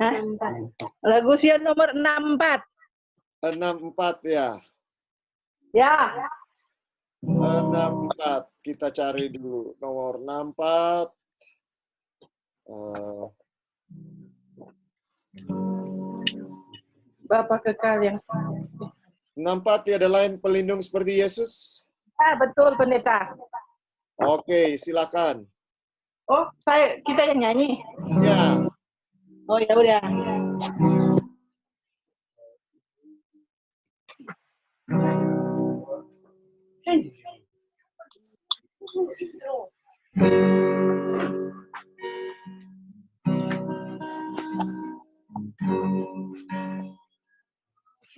Hah? Lagu Sion nomor 64. 64 ya. Ya. 64. Kita cari dulu nomor 64. Bapa kekal yang 64 tiada lain pelindung seperti Yesus. Ah, betul pendeta. Oke, silakan. Oh, kita yang nyanyi. Ya. Oh ya udah.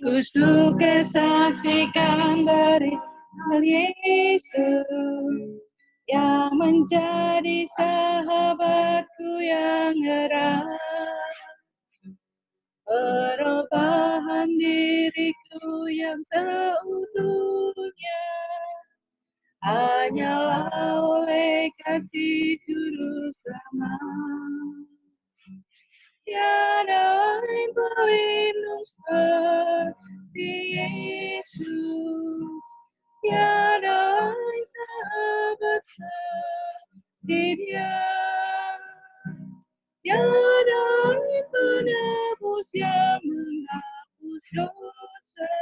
Ku suka saksikan dari Yesus yang menjadi sahabatku yang erat, perubahan diriku yang seutuhnya hanyalah oleh kasih juru selamat. Tiada lain pelindung seperti Yesus, tiada lain sahabat seperti Dia, tiada lain penebus yang menghapus dosa.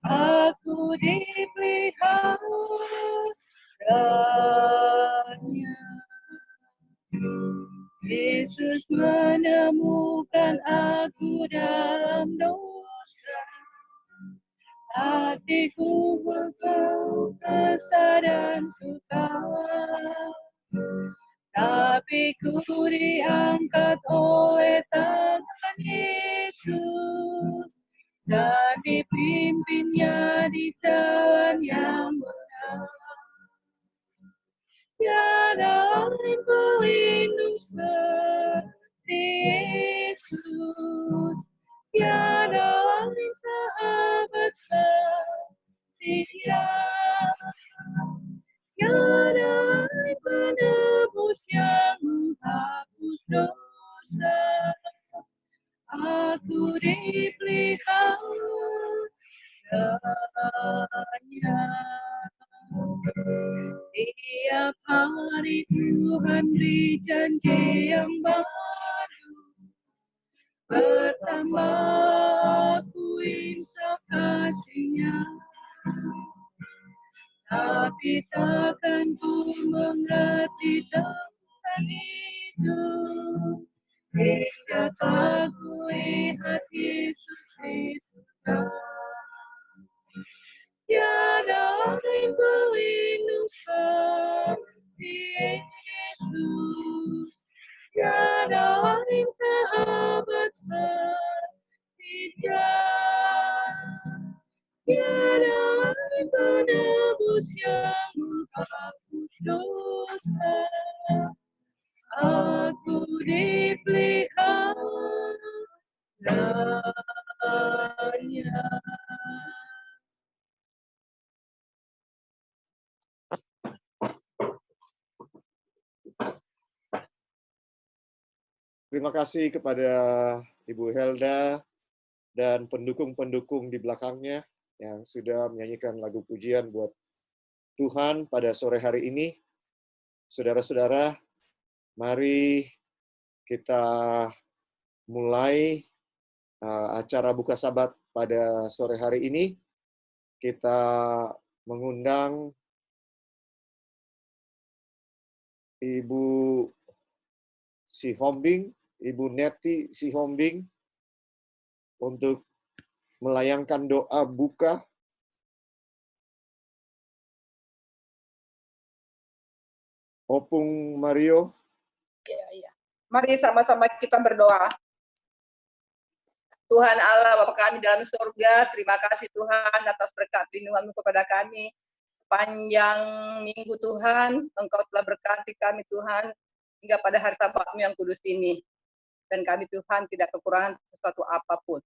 Aku dipeliharanya. Yesus menemukan aku dalam dosa. Hatiku berbau kesal dan suka, tapi ku diangkat oleh tangan Yesus dan dipimpinnya di jalan yang benar. Tiada lain pelindung seperti Yesus, tiada lain sahabat seperti Dia, tiada lain penebus yang menghapus dosa. Aku dipeliharanya. Tiap hari Tuhan beri janji yang baru, bertambah aku insaf kasih-Nya. Tapi takkan ku mengerti tentang itu hingga aku lihat Yesus di surga. Tiada lain pelindung seperti Yesus, tiada lain sahabat seperti Dia, tiada lain penebus yang menghapus dosa. Aku dipeliharanya. Terima kasih kepada Ibu Helda dan pendukung-pendukung di belakangnya yang sudah menyanyikan lagu pujian buat Tuhan pada sore hari ini. Saudara-saudara, mari kita mulai acara buka Sabat pada sore hari ini. Kita mengundang Ibu Sihombing, Ibu Neti Sihombing untuk melayangkan doa buka. Opung Mario. Ya. Mari sama-sama kita berdoa. Tuhan Allah, Bapa kami dalam surga, terima kasih Tuhan atas berkat lindungan-Mu kepada kami. Panjang minggu Tuhan, Engkau telah berkati kami Tuhan, hingga pada hari Sabat-Mu yang kudus ini. Dan kami Tuhan tidak kekurangan sesuatu apapun.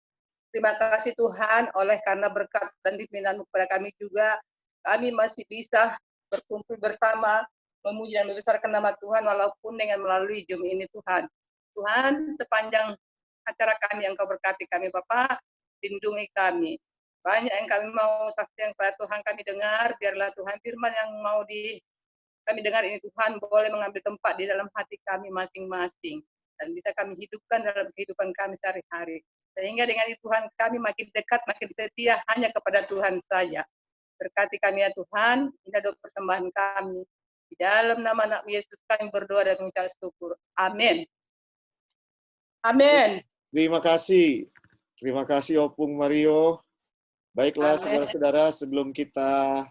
Terima kasih Tuhan, oleh karena berkat dan pimpinan-Mu kepada kami juga, kami masih bisa berkumpul bersama, memuji dan membesarkan nama Tuhan, walaupun dengan melalui Zoom ini Tuhan. Tuhan, sepanjang acara kami Engkau berkati kami Bapak, lindungi kami. Banyak yang kami mau saksikan kepada Tuhan kami dengar, biarlah Tuhan firman yang mau kami dengar ini Tuhan boleh mengambil tempat di dalam hati kami masing-masing. Dan bisa kami hidupkan dalam kehidupan kami sehari-hari. Sehingga dengan itu Tuhan kami makin dekat, makin setia hanya kepada Tuhan saja. Berkati kami ya Tuhan, ini adalah persembahan kami. Di dalam nama anak Yesus kami berdoa dan mengucap syukur. Amin. Amin. Terima kasih. Terima kasih Opung Mario. Baiklah saudara-saudara, sebelum kita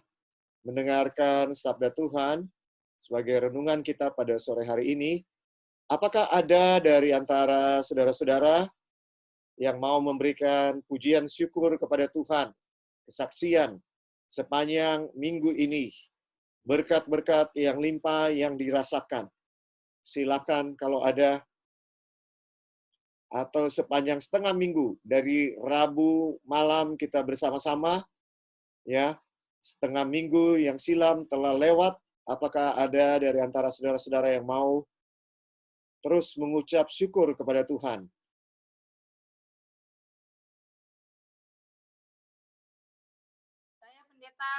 mendengarkan sabda Tuhan sebagai renungan kita pada sore hari ini, apakah ada dari antara saudara-saudara yang mau memberikan pujian syukur kepada Tuhan, kesaksian sepanjang minggu ini, berkat-berkat yang limpah yang dirasakan? Silakan kalau ada, atau sepanjang setengah minggu dari Rabu malam kita bersama-sama, ya, setengah minggu yang silam telah lewat. Apakah ada dari antara saudara-saudara yang mau terus mengucap syukur kepada Tuhan? Saya pendeta.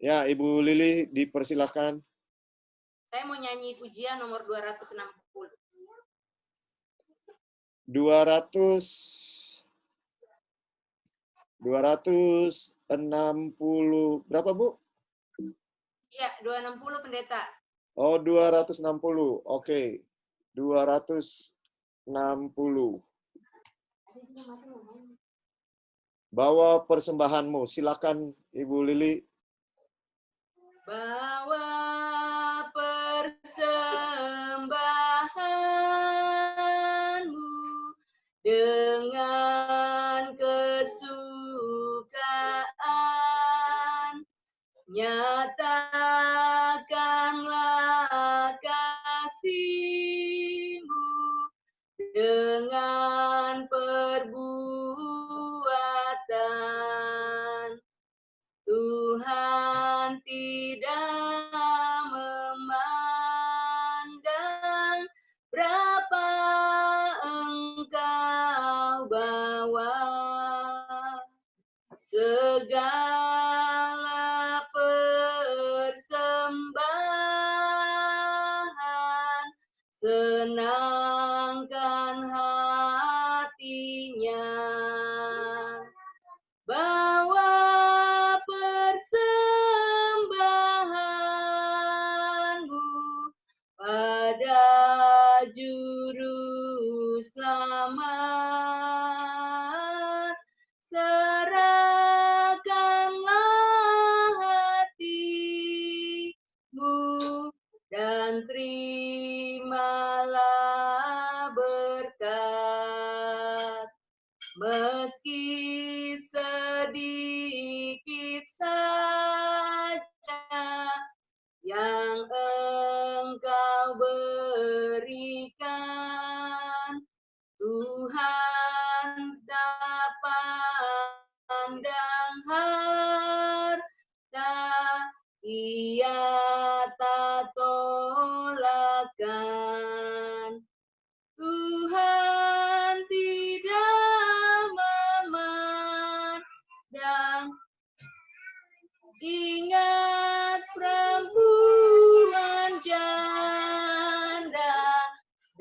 Ya, Ibu Lili dipersilakan. Saya mau nyanyi pujian nomor 260. 260 berapa, Bu? Iya, 260 pendeta. Oh, 260. Oke. 260. Bawa persembahanmu. Silakan Ibu Lili. Bawa persembahanmu dengan kesukaan, nyatakanlah kasih-Mu dengan perbuatan. Tuhan tidak memandang berapa engkau bawa, segala persembahan senangkan hatinya. Bawa persembahanmu pada Juru Selamat, serahkanlah hatimu dan terimalah berkat. Meski sedikit saja yang engkau berikan, Tuhan dapat pandang harta, Ia tak tolakkan. Tuhan tidak memandang, ingat perempuan janda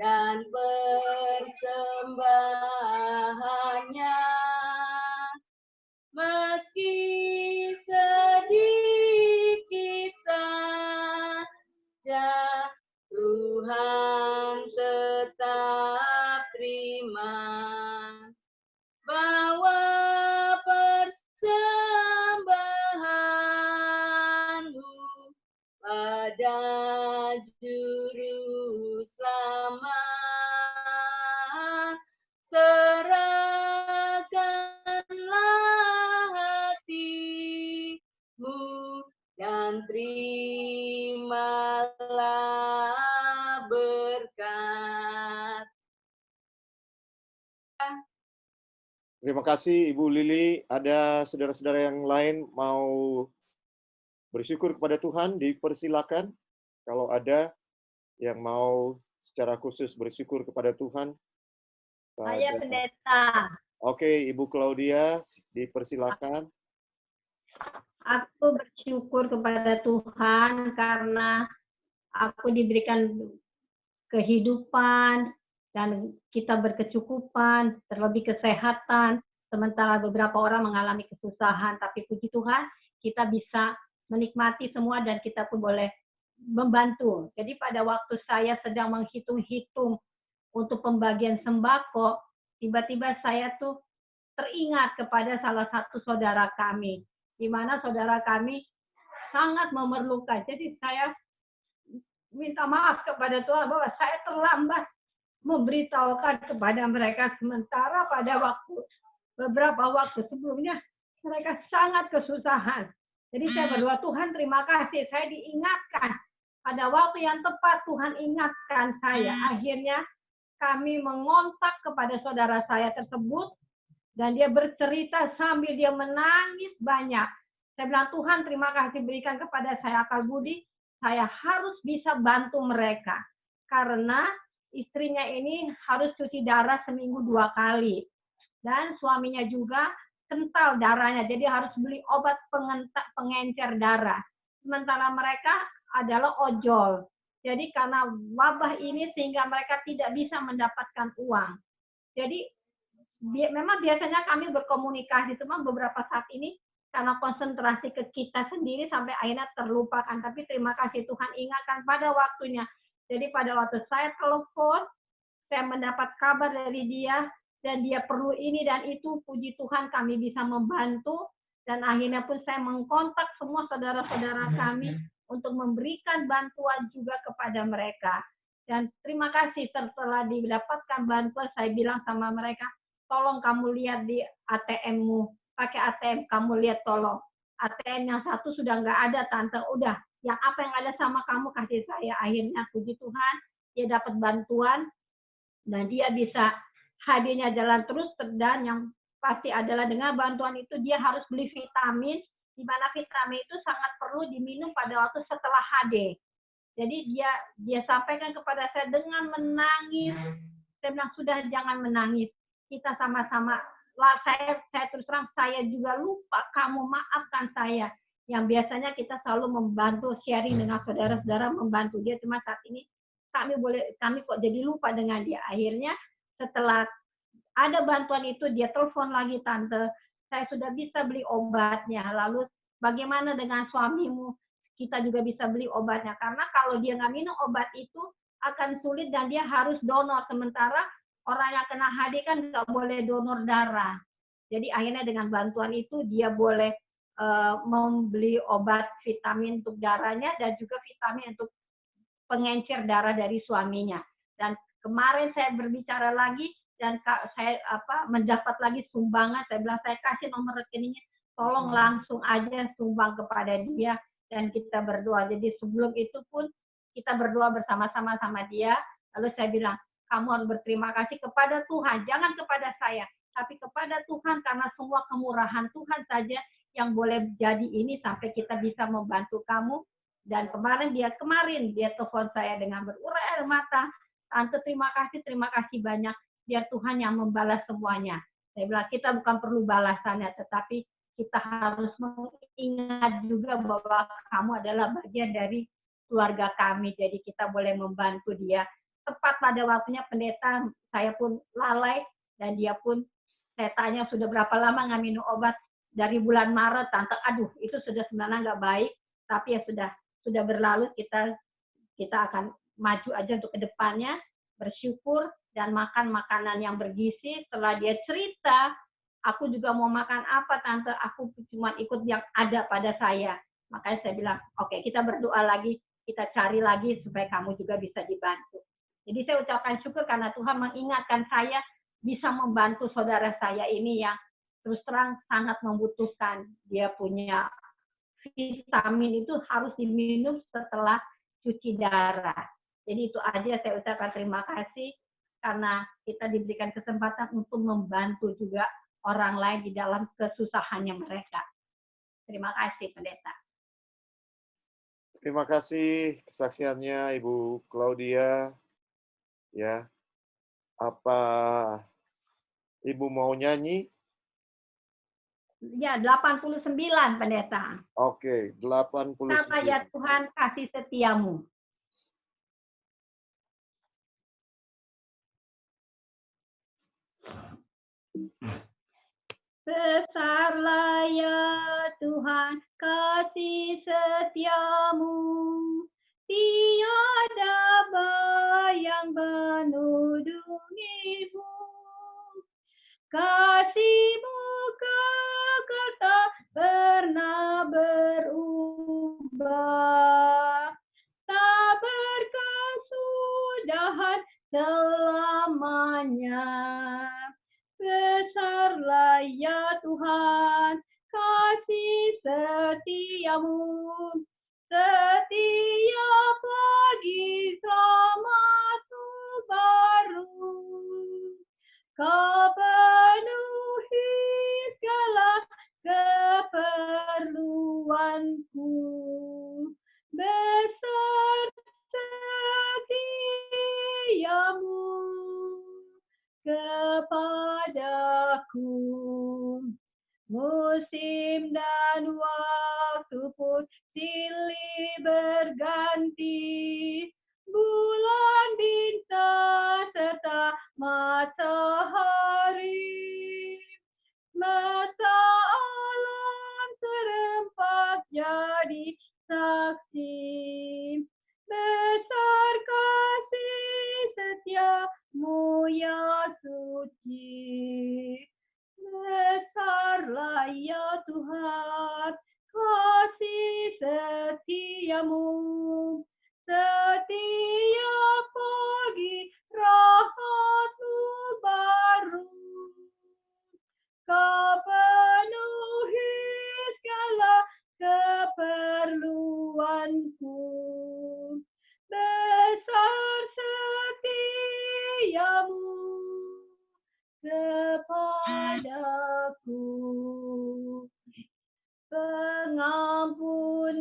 dan persembahannya. Meski sedikit saja, Tuhan tetap terima. Bawa persembahanmu pada Juru Selamat, serahkanlah hatimu dan terimalah berkat. Terima kasih Ibu Lili. Ada saudara-saudara yang lain mau bersyukur kepada Tuhan, dipersilakan. Kalau ada yang mau secara khusus bersyukur kepada Tuhan? Saya pendeta. Oke, Ibu Claudia, dipersilakan. Aku bersyukur kepada Tuhan karena aku diberikan kehidupan dan kita berkecukupan, terlebih kesehatan, sementara beberapa orang mengalami kesusahan. Tapi puji Tuhan, kita bisa menikmati semua dan kita pun boleh membantu. Jadi pada waktu saya sedang menghitung-hitung untuk pembagian sembako, tiba-tiba saya tuh teringat kepada salah satu saudara kami, di mana saudara kami sangat memerlukan. Jadi saya minta maaf kepada Tuhan bahwa saya terlambat memberitahukan kepada mereka, sementara pada beberapa waktu sebelumnya mereka sangat kesusahan. Jadi saya berdoa, Tuhan terima kasih, saya diingatkan. Pada waktu yang tepat Tuhan ingatkan saya. Akhirnya kami mengontak kepada saudara saya tersebut dan dia bercerita sambil dia menangis banyak. Saya bilang, Tuhan terima kasih berikan kepada saya akal budi. Saya harus bisa bantu mereka. Karena istrinya ini harus cuci darah seminggu 2 kali. Dan suaminya juga kental darahnya. Jadi harus beli obat pengencer darah. Sementara mereka adalah ojol. Jadi karena wabah ini sehingga mereka tidak bisa mendapatkan uang. Jadi memang biasanya kami berkomunikasi, cuma beberapa saat ini karena konsentrasi ke kita sendiri sampai akhirnya terlupakan. Tapi terima kasih Tuhan ingatkan pada waktunya. Jadi pada waktu saya telepon, saya mendapat kabar dari dia, dan dia perlu ini dan itu, puji Tuhan kami bisa membantu. Dan akhirnya pun saya mengkontak semua saudara-saudara kami untuk memberikan bantuan juga kepada mereka. Dan terima kasih setelah didapatkan bantuan, saya bilang sama mereka, tolong kamu lihat di ATM-mu, pakai ATM kamu lihat tolong. ATM yang satu sudah nggak ada, Tante. Udah, yang apa yang ada sama kamu kasih saya. Akhirnya puji Tuhan, dia dapat bantuan dan dia bisa HD-nya jalan terus. Dan yang pasti adalah dengan bantuan itu dia harus beli vitamin, di mana vitamin itu sangat perlu diminum pada waktu setelah HD. Jadi dia sampaikan kepada saya dengan menangis. Saya bilang, sudah jangan menangis. Kita sama-sama. Saya terus terang, saya juga lupa, kamu maafkan saya. Yang biasanya kita selalu membantu, sharing dengan saudara-saudara, membantu dia. Cuma saat ini kami kok jadi lupa dengan dia. Akhirnya setelah ada bantuan itu, dia telepon lagi, Tante, saya sudah bisa beli obatnya. Lalu bagaimana dengan suamimu? Kita juga bisa beli obatnya. Karena kalau dia nggak minum obat itu akan sulit dan dia harus donor. Sementara orang yang kena HD kan nggak boleh donor darah. Jadi akhirnya dengan bantuan itu dia boleh membeli obat vitamin untuk darahnya dan juga vitamin untuk pengencer darah dari suaminya. Dan kemarin saya berbicara lagi dan saya mendapat lagi sumbangan. Saya bilang, saya kasih nomor rekeningnya, tolong langsung aja sumbang kepada dia dan kita berdoa. Jadi sebelum itu pun kita berdoa bersama-sama sama dia. Lalu saya bilang, kamu harus berterima kasih kepada Tuhan, jangan kepada saya, tapi kepada Tuhan, karena semua kemurahan Tuhan saja yang boleh jadi ini sampai kita bisa membantu kamu. Dan kemarin dia telepon saya dengan berurai air mata, Tante terima kasih banyak, biar Tuhan yang membalas semuanya. Saya bilang, kita bukan perlu balasannya, tetapi kita harus mengingat juga bahwa kamu adalah bagian dari keluarga kami, jadi kita boleh membantu dia. Tepat pada waktunya pendeta, saya pun lalai, dan dia pun, saya tanya sudah berapa lama nggak minum obat, dari bulan Maret, Tante, aduh itu sudah sebenarnya nggak baik, tapi ya sudah berlalu, kita akan maju aja untuk kedepannya, bersyukur, dan makan makanan yang bergizi. Setelah dia cerita, aku juga mau makan apa, Tante, aku cuma ikut yang ada pada saya. Makanya saya bilang, oke, kita berdoa lagi, kita cari lagi supaya kamu juga bisa dibantu. Jadi saya ucapkan syukur karena Tuhan mengingatkan saya bisa membantu saudara saya ini yang terus terang sangat membutuhkan. Dia punya vitamin itu harus diminum setelah cuci darah. Jadi itu aja saya ucapkan terima kasih karena kita diberikan kesempatan untuk membantu juga orang lain di dalam kesusahannya mereka. Terima kasih, Pendeta. Terima kasih kesaksiannya Ibu Claudia. Ya, apa Ibu mau nyanyi? Ya, 89 pendeta. Oke, 89. Apa ya Tuhan kasih setiamu? Besarlah ya Tuhan kasih setiamu, tiada bayang menudungimu. Kasih-Mu kekal tak pernah berubah, tak berkesudahan selamanya. Besarlah ya Tuhan kasih setiamu, setiap pagi sama-Tu baru. Kau penuhi segala keperluanku, besar setiamu kepadaku. Musim dan waktu pun silih berganti, bulan bintang serta matahari. Masa alam serempak jadi saksi, besar kasih setiamu ya suci. Besarlah ya Tuhan kasih setiamu, setiap pagi rahmat-Mu baru. Kau penuhi segala keperluanku, besar setiamu kepadaku. Pengampunan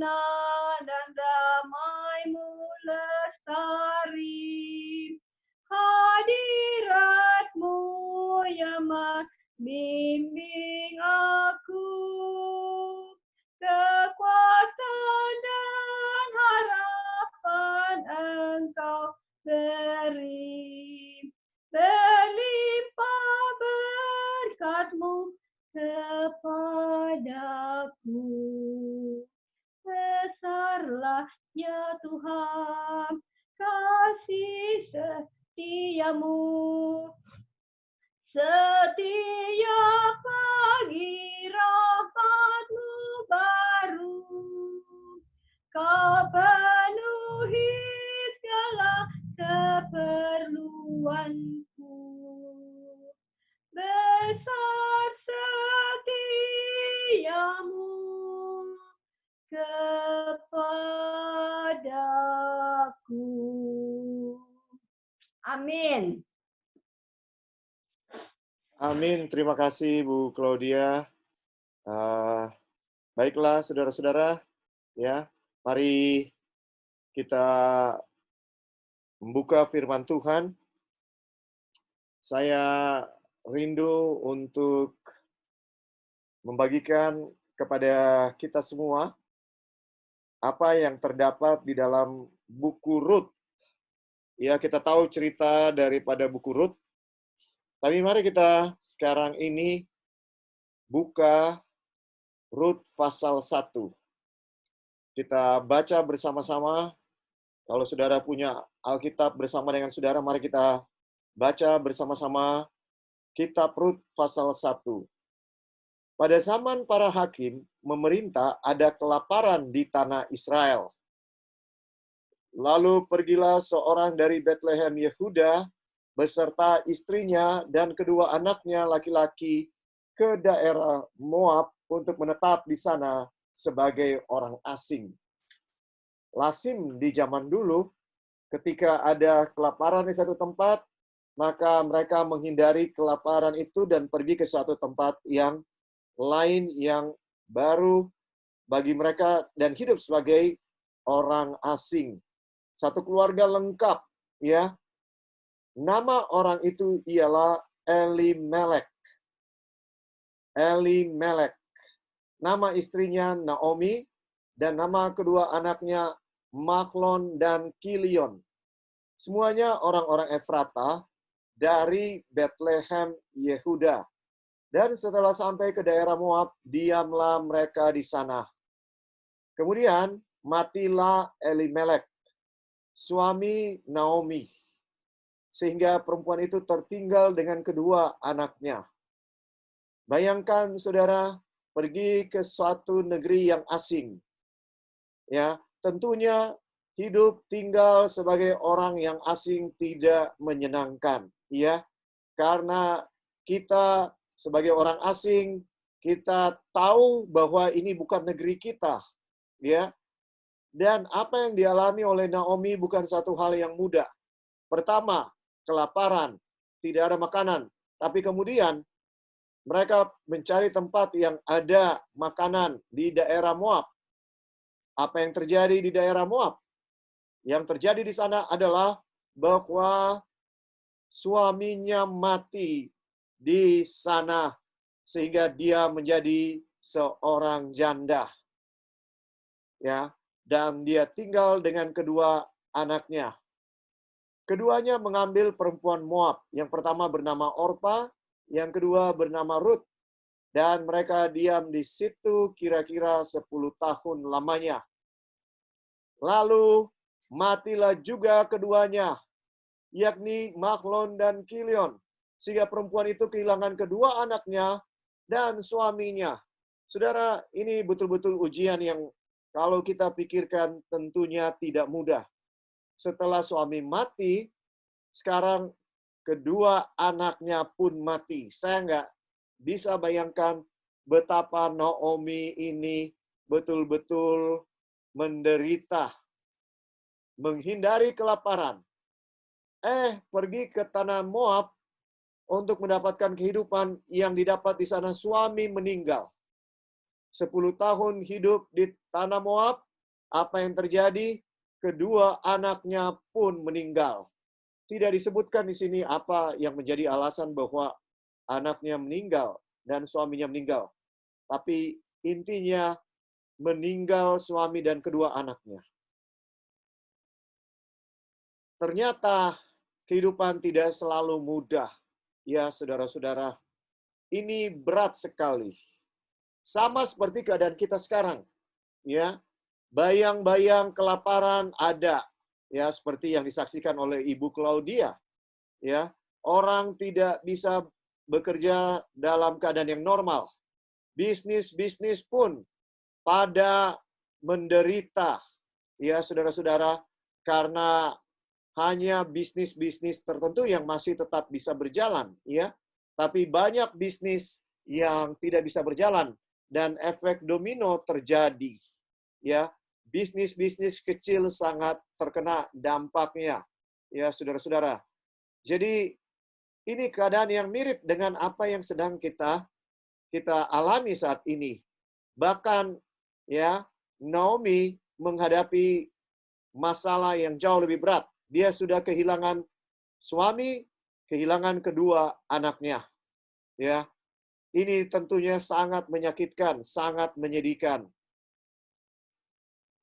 dan damai-Mu lestari, hadirat-Mu yang bimbing aku, kekuatan dan harapan Engkau beri, berlimpah berkat-Mu kepadaku. Besarlah ya Tuhan kasih setiamu, setiap pagi rahmat-Mu baru. Kau penuhi segala keperluanku, besar setiamu kepadaku. Amin. Amin. Terima kasih Bu Claudia. Baiklah saudara-saudara, ya, mari kita membuka firman Tuhan. Saya rindu untuk membagikan kepada kita semua apa yang terdapat di dalam buku Rut. Ya, kita tahu cerita daripada buku Rut. Tapi mari kita sekarang ini buka Rut pasal 1. Kita baca bersama-sama. Kalau saudara punya Alkitab bersama dengan saudara, mari kita baca bersama-sama kitab Rut pasal 1. Pada zaman para hakim memerintah, ada kelaparan di tanah Israel. Lalu pergilah seorang dari Betlehem Yehuda beserta istrinya dan kedua anaknya laki-laki ke daerah Moab untuk menetap di sana sebagai orang asing. Lazim di zaman dulu, ketika ada kelaparan di satu tempat, maka mereka menghindari kelaparan itu dan pergi ke suatu tempat yang lain yang baru bagi mereka dan hidup sebagai orang asing. Satu keluarga lengkap, ya, Nama orang itu ialah Elimelek. Elimelek. Nama istrinya Naomi, dan nama kedua anaknya Mahlon dan Kilion. Semuanya orang-orang Efrata dari Bethlehem, Yehuda. Dan setelah sampai ke daerah Moab, diamlah mereka di sana. Kemudian matilah Elimelek, suami Naomi, sehingga perempuan itu tertinggal dengan kedua anaknya. Bayangkan, saudara, pergi ke suatu negeri yang asing. Ya, tentunya hidup tinggal sebagai orang yang asing tidak menyenangkan, ya. Karena kita sebagai orang asing, kita tahu bahwa ini bukan negeri kita, ya. Dan apa yang dialami oleh Naomi bukan satu hal yang mudah. Pertama, kelaparan, tidak ada makanan. Tapi kemudian mereka mencari tempat yang ada makanan di daerah Moab. Apa yang terjadi di daerah Moab? Yang terjadi di sana adalah bahwa suaminya mati di sana sehingga dia menjadi seorang janda. Ya, dan dia tinggal dengan kedua anaknya. Keduanya mengambil perempuan Moab. Yang pertama bernama Orpa, yang kedua bernama Ruth. Dan mereka diam di situ kira-kira 10 tahun lamanya. Lalu matilah juga keduanya, yakni Mahlon dan Kilion. Sehingga perempuan itu kehilangan kedua anaknya dan suaminya. Saudara, ini betul-betul ujian yang kalau kita pikirkan tentunya tidak mudah. Setelah suami mati, sekarang kedua anaknya pun mati. Saya nggak bisa bayangkan betapa Naomi ini betul-betul menderita, menghindari kelaparan. Pergi ke tanah Moab untuk mendapatkan kehidupan yang didapat di sana. Suami meninggal. 10 tahun hidup di tanah Moab, apa yang terjadi? Kedua anaknya pun meninggal. Tidak disebutkan di sini apa yang menjadi alasan bahwa anaknya meninggal dan suaminya meninggal. Tapi intinya meninggal suami dan kedua anaknya. Ternyata kehidupan tidak selalu mudah. Ya, saudara-saudara, ini berat sekali. Sama seperti keadaan kita sekarang. Ya, bayang-bayang kelaparan ada. Ya, seperti yang disaksikan oleh Ibu Claudia. Ya, orang tidak bisa bekerja dalam keadaan yang normal. Bisnis-bisnis pun pada menderita. Ya, saudara-saudara, karena hanya bisnis-bisnis tertentu yang masih tetap bisa berjalan, ya. Tapi banyak bisnis yang tidak bisa berjalan dan efek domino terjadi, ya. Bisnis-bisnis kecil sangat terkena dampaknya, ya, saudara-saudara. Jadi ini keadaan yang mirip dengan apa yang sedang kita alami saat ini. Bahkan, ya, Naomi menghadapi masalah yang jauh lebih berat. Dia sudah kehilangan suami, kehilangan kedua anaknya. Ya, ini tentunya sangat menyakitkan, sangat menyedihkan.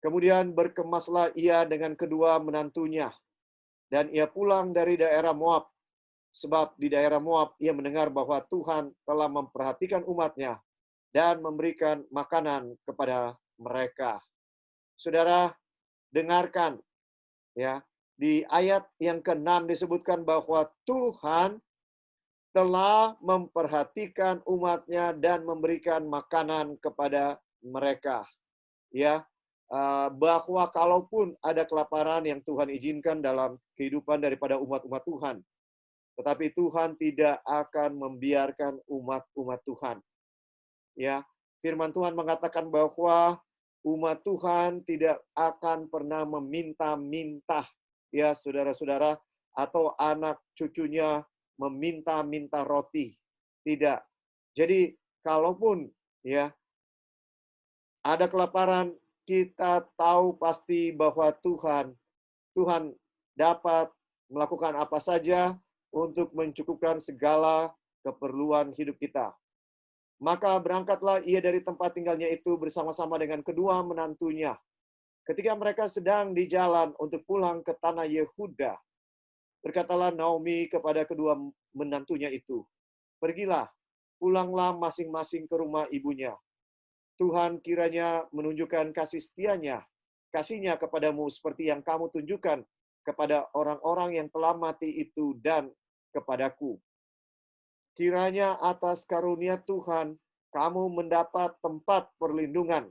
Kemudian berkemaslah ia dengan kedua menantunya, dan ia pulang dari daerah Moab, sebab di daerah Moab ia mendengar bahwa Tuhan telah memperhatikan umatnya dan memberikan makanan kepada mereka. Saudara, dengarkan, ya. Di ayat yang ke-6 disebutkan bahwa Tuhan telah memperhatikan umatnya dan memberikan makanan kepada mereka. Ya, bahwa kalaupun ada kelaparan yang Tuhan izinkan dalam kehidupan daripada umat-umat Tuhan, tetapi Tuhan tidak akan membiarkan umat-umat Tuhan. Ya, firman Tuhan mengatakan bahwa umat Tuhan tidak akan pernah meminta-minta, ya, saudara-saudara, atau anak cucunya meminta-minta roti. Tidak. Jadi, kalaupun, ya, ada kelaparan, kita tahu pasti bahwa Tuhan dapat melakukan apa saja untuk mencukupkan segala keperluan hidup kita. Maka berangkatlah ia dari tempat tinggalnya itu bersama-sama dengan kedua menantunya. Ketika mereka sedang di jalan untuk pulang ke tanah Yehuda, berkatalah Naomi kepada kedua menantunya itu, "Pergilah, pulanglah masing-masing ke rumah ibunya. Tuhan kiranya menunjukkan kasihnya kepadamu seperti yang kamu tunjukkan kepada orang-orang yang telah mati itu dan kepadaku. Kiranya atas karunia Tuhan kamu mendapat tempat perlindungan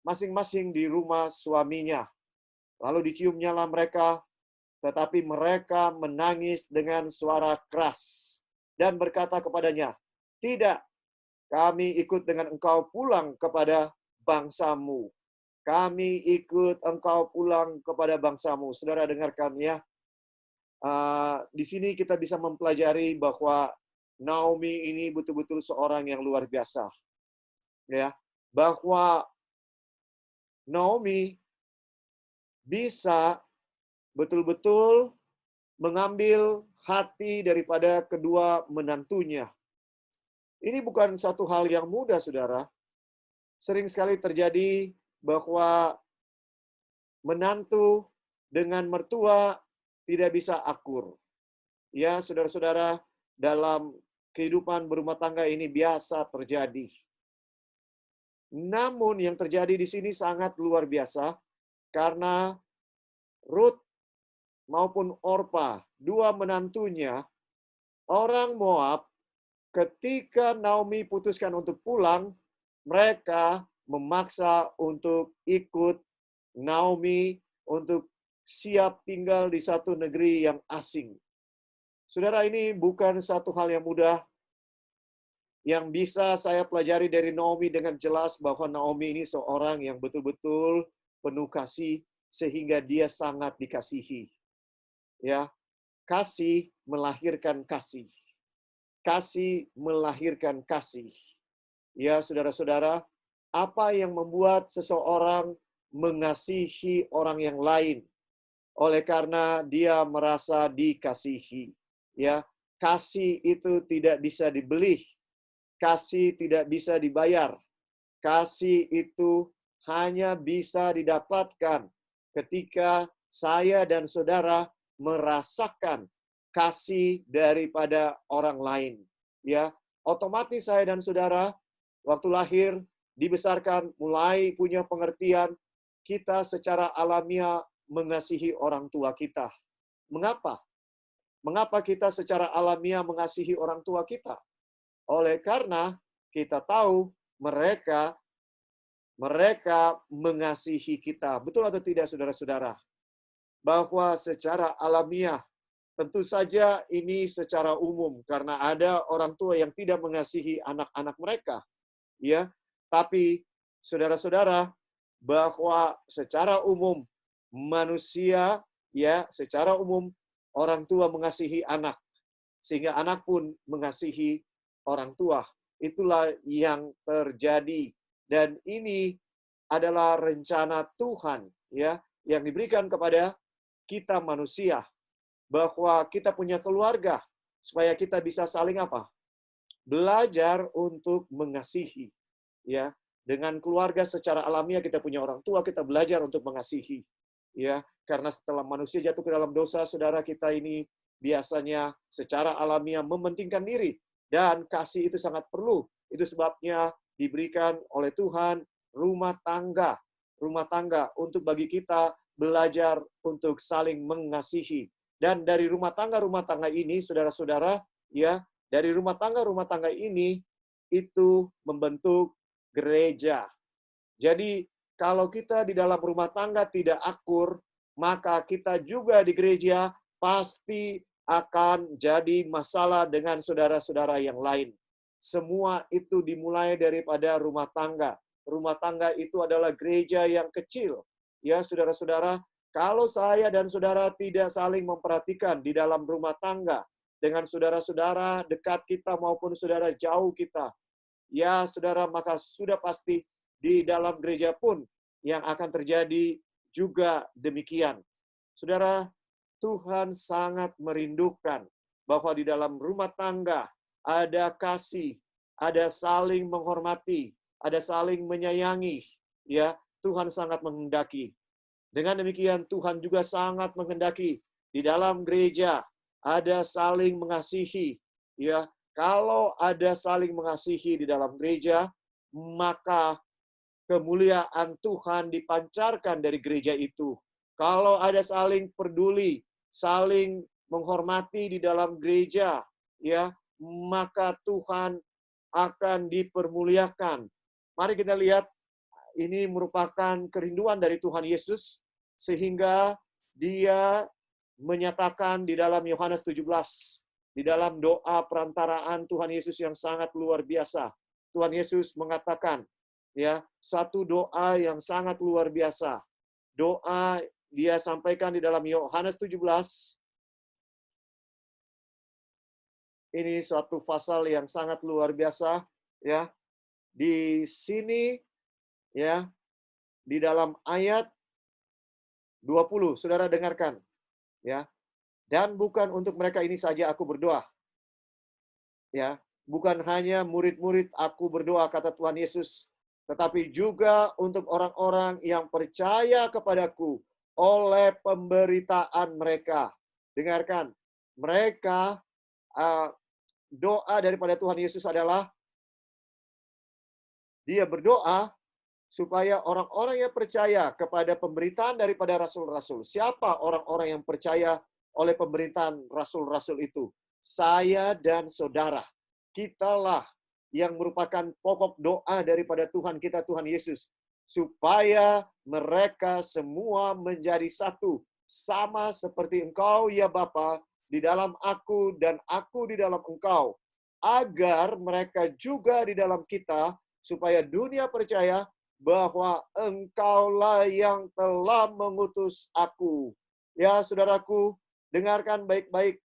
masing-masing di rumah suaminya." Lalu diciumnyalah mereka, tetapi mereka menangis dengan suara keras dan berkata kepadanya, "Tidak, kami ikut dengan engkau pulang kepada bangsamu. Kami ikut engkau pulang kepada bangsamu." Saudara dengarkan ya. Di sini kita bisa mempelajari bahwa Naomi ini betul-betul seorang yang luar biasa. Ya, bahwa Naomi bisa betul-betul mengambil hati daripada kedua menantunya. Ini bukan satu hal yang mudah, saudara. Sering sekali terjadi bahwa menantu dengan mertua tidak bisa akur. Ya, saudara-saudara, dalam kehidupan berumah tangga ini biasa terjadi. Namun yang terjadi di sini sangat luar biasa, karena Ruth maupun Orpa, dua menantunya, orang Moab, ketika Naomi putuskan untuk pulang, mereka memaksa untuk ikut Naomi untuk siap tinggal di satu negeri yang asing. Saudara, ini bukan satu hal yang mudah. Yang bisa saya pelajari dari Naomi dengan jelas bahwa Naomi ini seorang yang betul-betul penuh kasih sehingga dia sangat dikasihi. Ya, kasih melahirkan kasih. Kasih melahirkan kasih. Ya, saudara-saudara, apa yang membuat seseorang mengasihi orang yang lain? Oleh karena dia merasa dikasihi. Ya, kasih itu tidak bisa dibeli. Kasih tidak bisa dibayar. Kasih itu hanya bisa didapatkan ketika saya dan saudara merasakan kasih daripada orang lain. Ya, otomatis saya dan saudara waktu lahir dibesarkan mulai punya pengertian kita secara alamiah mengasihi orang tua kita. Mengapa? Mengapa kita secara alamiah mengasihi orang tua kita? Oleh karena kita tahu mereka mengasihi kita. Betul atau tidak, saudara-saudara? Bahwa secara alamiah, tentu saja ini secara umum, karena ada orang tua yang tidak mengasihi anak-anak mereka. Ya, tapi saudara-saudara, bahwa secara umum manusia, ya, secara umum orang tua mengasihi anak, sehingga anak pun mengasihi orang tua. Itulah yang terjadi, dan ini adalah rencana Tuhan, ya, yang diberikan kepada kita manusia, bahwa kita punya keluarga supaya kita bisa saling apa? Belajar untuk mengasihi, ya. Dengan keluarga secara alamiah kita punya orang tua, kita belajar untuk mengasihi, ya. Karena setelah manusia jatuh ke dalam dosa, saudara, kita ini biasanya secara alamiah mementingkan diri. Dan kasih itu sangat perlu. Itu sebabnya diberikan oleh Tuhan rumah tangga untuk bagi kita belajar untuk saling mengasihi. Dan dari rumah tangga ini, saudara-saudara, ya, dari rumah tangga ini itu membentuk gereja. Jadi kalau kita di dalam rumah tangga tidak akur, maka kita juga di gereja pasti akan jadi masalah dengan saudara-saudara yang lain. Semua itu dimulai daripada rumah tangga. Rumah tangga itu adalah gereja yang kecil. Ya, saudara-saudara, kalau saya dan saudara tidak saling memperhatikan di dalam rumah tangga dengan saudara-saudara dekat kita maupun saudara jauh kita, ya, saudara, maka sudah pasti di dalam gereja pun yang akan terjadi juga demikian. Saudara, Tuhan sangat merindukan bahwa di dalam rumah tangga ada kasih, ada saling menghormati, ada saling menyayangi. Ya, Tuhan sangat menghendaki. Dengan demikian Tuhan juga sangat menghendaki di dalam gereja ada saling mengasihi. Ya, kalau ada saling mengasihi di dalam gereja, maka kemuliaan Tuhan dipancarkan dari gereja itu. Kalau ada saling peduli, saling menghormati di dalam gereja, ya, maka Tuhan akan dipermuliakan. Mari kita lihat, ini merupakan kerinduan dari Tuhan Yesus, sehingga dia menyatakan di dalam Yohanes 17, di dalam doa perantaraan Tuhan Yesus yang sangat luar biasa. Tuhan Yesus mengatakan, ya, satu doa yang sangat luar biasa. Doa dia sampaikan di dalam Yohanes 17. Ini suatu pasal yang sangat luar biasa, ya. Di sini, ya, di dalam ayat 20, saudara dengarkan, ya. Dan bukan untuk mereka ini saja aku berdoa. Ya, bukan hanya murid-murid aku berdoa, kata Tuhan Yesus, tetapi juga untuk orang-orang yang percaya kepadaku oleh pemberitaan mereka. Dengarkan, mereka, doa daripada Tuhan Yesus adalah dia berdoa supaya orang-orang yang percaya kepada pemberitaan daripada rasul-rasul. Siapa orang-orang yang percaya oleh pemberitaan rasul-rasul itu? Saya dan saudara. Kitalah yang merupakan pokok doa daripada Tuhan kita, Tuhan Yesus. Supaya mereka semua menjadi satu. Sama seperti Engkau, ya Bapa, di dalam aku dan aku di dalam Engkau. Agar mereka juga di dalam kita, supaya dunia percaya bahwa Engkaulah yang telah mengutus aku. Ya, saudaraku, dengarkan baik-baik.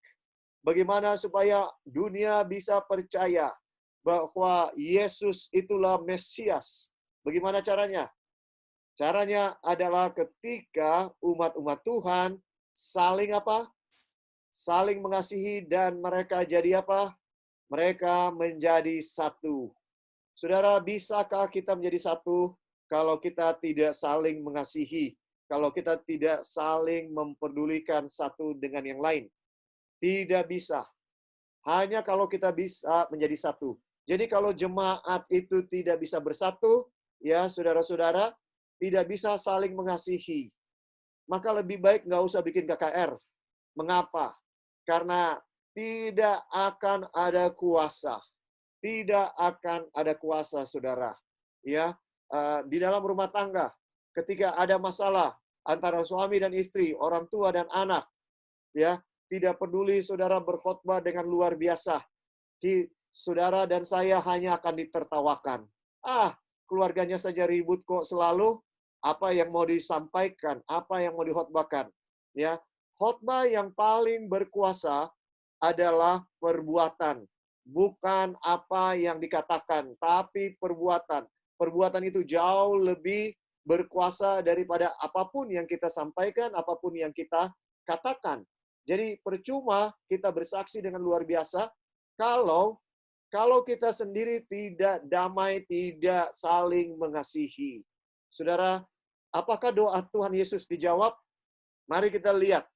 Bagaimana supaya dunia bisa percaya bahwa Yesus itulah Mesias. Bagaimana caranya? Caranya adalah ketika umat-umat Tuhan saling apa? Saling mengasihi dan mereka jadi apa? Mereka menjadi satu. Saudara, bisakah kita menjadi satu kalau kita tidak saling mengasihi? Kalau kita tidak saling memperdulikan satu dengan yang lain? Tidak bisa. Hanya kalau kita bisa menjadi satu. Jadi kalau jemaat itu tidak bisa bersatu, ya saudara-saudara, tidak bisa saling mengasihi. Maka lebih baik nggak usah bikin KKR. Mengapa? Karena tidak akan ada kuasa. Tidak akan ada kuasa, saudara. Ya, di dalam rumah tangga, ketika ada masalah antara suami dan istri, orang tua dan anak, ya, tidak peduli saudara berkhotbah dengan luar biasa. Saudara dan saya hanya akan ditertawakan. Keluarganya saja ribut kok selalu. Apa yang mau disampaikan, apa yang mau dikhotbahkan. Ya, khotbah yang paling berkuasa adalah perbuatan. Bukan apa yang dikatakan, tapi perbuatan. Perbuatan itu jauh lebih berkuasa daripada apapun yang kita sampaikan, apapun yang kita katakan. Jadi percuma kita bersaksi dengan luar biasa kalau kita sendiri tidak damai, tidak saling mengasihi. Saudara, apakah doa Tuhan Yesus dijawab? Mari kita lihat,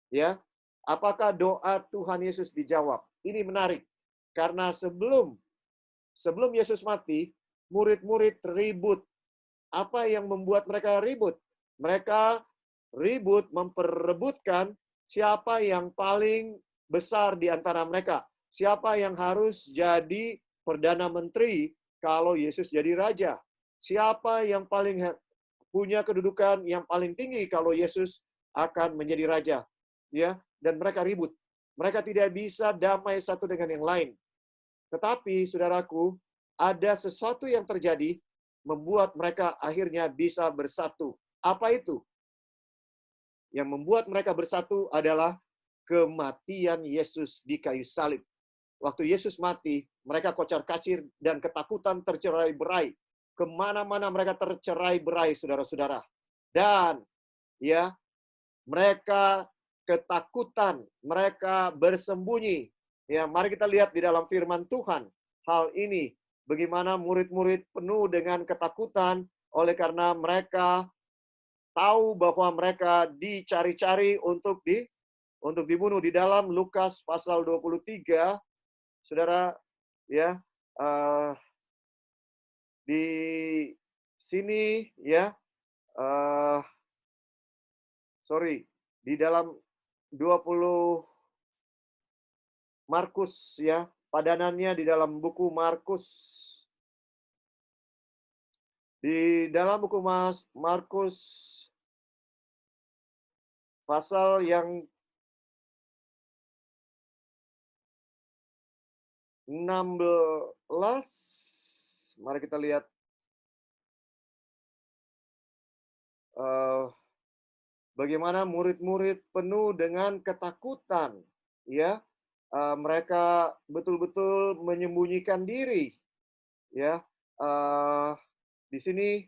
ya. Apakah doa Tuhan Yesus dijawab? Ini menarik, karena sebelum Yesus mati, murid-murid ribut. Apa yang membuat mereka ribut? Mereka ribut memperebutkan siapa yang paling besar di antara mereka. Siapa yang harus jadi Perdana Menteri kalau Yesus jadi Raja. Siapa yang paling punya kedudukan yang paling tinggi kalau Yesus akan menjadi Raja. Ya, dan mereka ribut. Mereka tidak bisa damai satu dengan yang lain. Tetapi, saudaraku, ada sesuatu yang terjadi membuat mereka akhirnya bisa bersatu. Apa itu? Yang membuat mereka bersatu adalah kematian Yesus di kayu salib. Waktu Yesus mati, mereka kocar-kacir dan ketakutan tercerai-berai. Kemana-mana mereka tercerai-berai, saudara-saudara. Dan ya, mereka ketakutan, mereka bersembunyi. Ya, mari kita lihat di dalam firman Tuhan hal ini, bagaimana murid-murid penuh dengan ketakutan oleh karena mereka tahu bahwa mereka dicari-cari untuk dibunuh. Di dalam Lukas pasal 23, Saudara, ya, di sini ya, di dalam 20 Markus ya, padanannya di dalam buku Markus. Di dalam buku Markus pasal yang 16, mari kita lihat bagaimana murid-murid penuh dengan ketakutan, ya. Mereka betul-betul menyembunyikan diri, ya. Di sini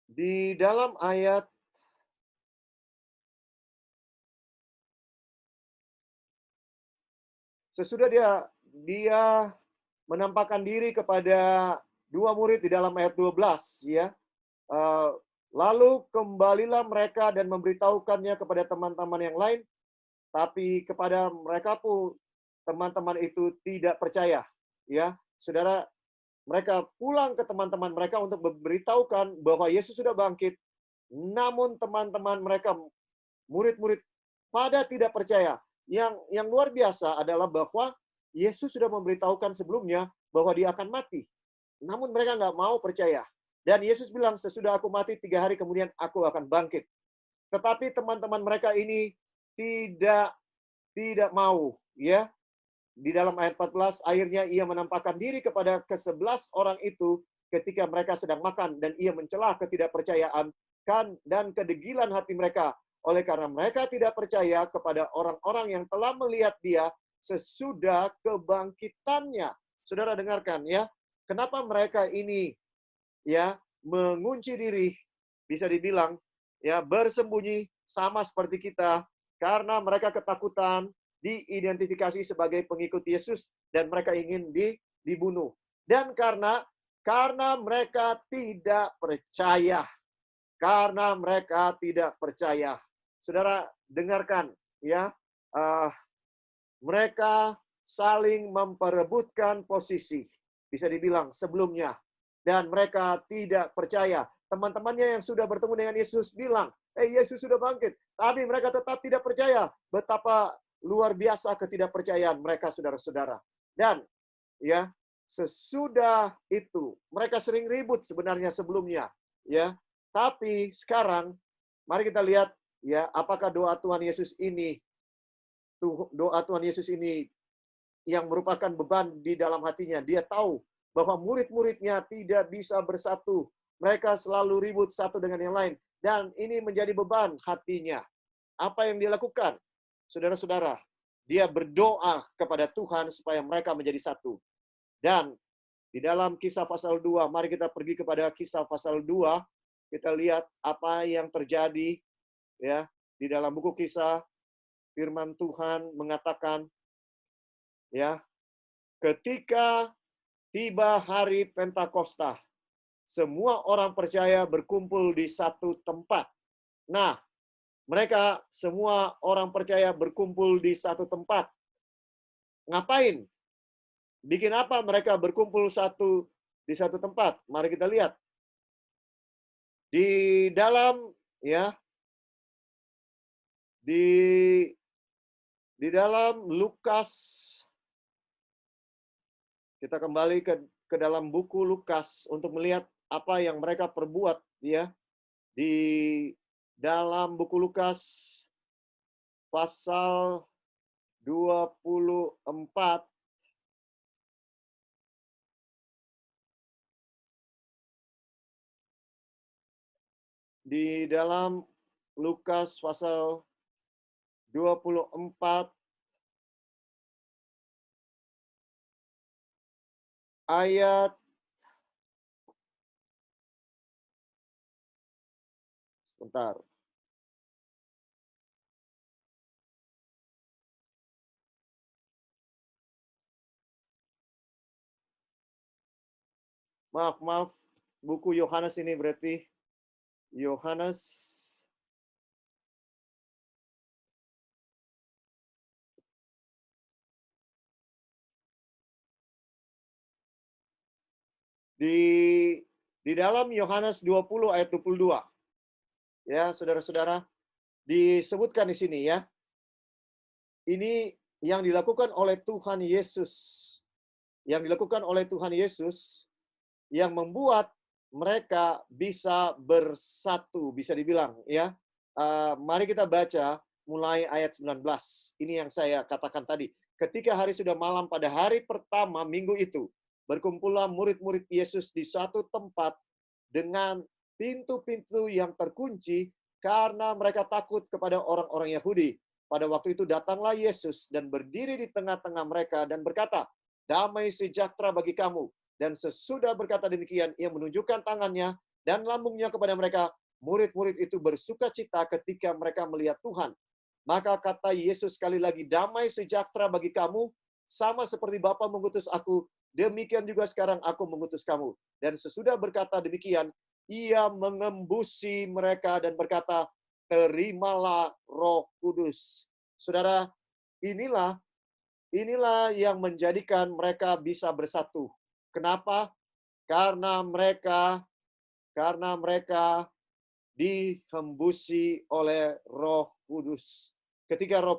di dalam ayat sesudah dia menampakkan diri kepada dua murid di dalam ayat 12, ya. Lalu kembalilah mereka dan memberitahukannya kepada teman-teman yang lain, tapi kepada mereka pun teman-teman itu tidak percaya. Ya, saudara, mereka pulang ke teman-teman mereka untuk memberitahukan bahwa Yesus sudah bangkit. Namun teman-teman mereka, murid-murid, pada tidak percaya. Yang luar biasa adalah bahwa Yesus sudah memberitahukan sebelumnya bahwa dia akan mati. Namun mereka nggak mau percaya. Dan Yesus bilang, sesudah aku mati 3 hari kemudian aku akan bangkit. Tetapi teman-teman mereka ini tidak mau, ya. Di dalam ayat 14, akhirnya ia menampakkan diri kepada ke-11 orang itu ketika mereka sedang makan, dan ia mencela ketidakpercayaan dan kedegilan hati mereka. Oleh karena mereka tidak percaya kepada orang-orang yang telah melihat dia sesudah kebangkitannya. Saudara dengarkan ya, kenapa mereka ini ya mengunci diri, bisa dibilang ya bersembunyi sama seperti kita, karena mereka ketakutan diidentifikasi sebagai pengikut Yesus dan mereka ingin dibunuh. Dan karena mereka tidak percaya. Karena mereka tidak percaya. Saudara dengarkan ya, mereka saling memperebutkan posisi, bisa dibilang sebelumnya. Dan mereka tidak percaya. Teman-temannya yang sudah bertemu dengan Yesus bilang, Yesus sudah bangkit. Tapi mereka tetap tidak percaya. Betapa luar biasa ketidakpercayaan mereka, saudara-saudara. Dan ya, sesudah itu mereka sering ribut sebenarnya sebelumnya, ya. Tapi sekarang mari kita lihat ya, apakah doa Tuhan Yesus ini yang merupakan beban di dalam hatinya. Dia tahu bahwa murid-muridnya tidak bisa bersatu. Mereka selalu ribut satu dengan yang lain. Dan ini menjadi beban hatinya. Apa yang dia lakukan? Saudara-saudara, dia berdoa kepada Tuhan supaya mereka menjadi satu. Dan di dalam Kisah pasal 2, mari kita pergi kepada Kisah pasal 2, kita lihat apa yang terjadi ya di dalam buku Kisah. Firman Tuhan mengatakan ya, ketika tiba hari Pentakosta, semua orang percaya berkumpul di satu tempat. Nah, mereka semua orang percaya berkumpul di satu tempat. Ngapain? Bikin apa mereka berkumpul di satu tempat? Mari kita lihat. Di dalam ya, di dalam Lukas, kita kembali ke dalam buku Lukas untuk melihat apa yang mereka perbuat ya. Di dalam buku Lukas pasal 24, di dalam Lukas pasal 24 ayat Bentar. Maaf. Buku Yohanes ini berarti Yohanes di dalam Yohanes 20 ayat 22. Ya, saudara-saudara, disebutkan di sini ya. Ini yang dilakukan oleh Tuhan Yesus. Yang dilakukan oleh Tuhan Yesus yang membuat mereka bisa bersatu, bisa dibilang ya. Mari kita baca mulai ayat 19. Ini yang saya katakan tadi. Ketika hari sudah malam pada hari pertama minggu itu, berkumpullah murid-murid Yesus di suatu tempat dengan pintu-pintu yang terkunci karena mereka takut kepada orang-orang Yahudi. Pada waktu itu datanglah Yesus dan berdiri di tengah-tengah mereka dan berkata, "Damai sejahtera bagi kamu." Dan sesudah berkata demikian, ia menunjukkan tangannya dan lambungnya kepada mereka. Murid-murid itu bersukacita ketika mereka melihat Tuhan. Maka kata Yesus sekali lagi, "Damai sejahtera bagi kamu, sama seperti Bapa mengutus aku, demikian juga sekarang aku mengutus kamu." Dan sesudah berkata demikian, ia mengembusi mereka dan berkata, "Terimalah Roh Kudus." Saudara, inilah yang menjadikan mereka bisa bersatu. Kenapa? Karena mereka dihembusi oleh Roh Kudus. Ketika Roh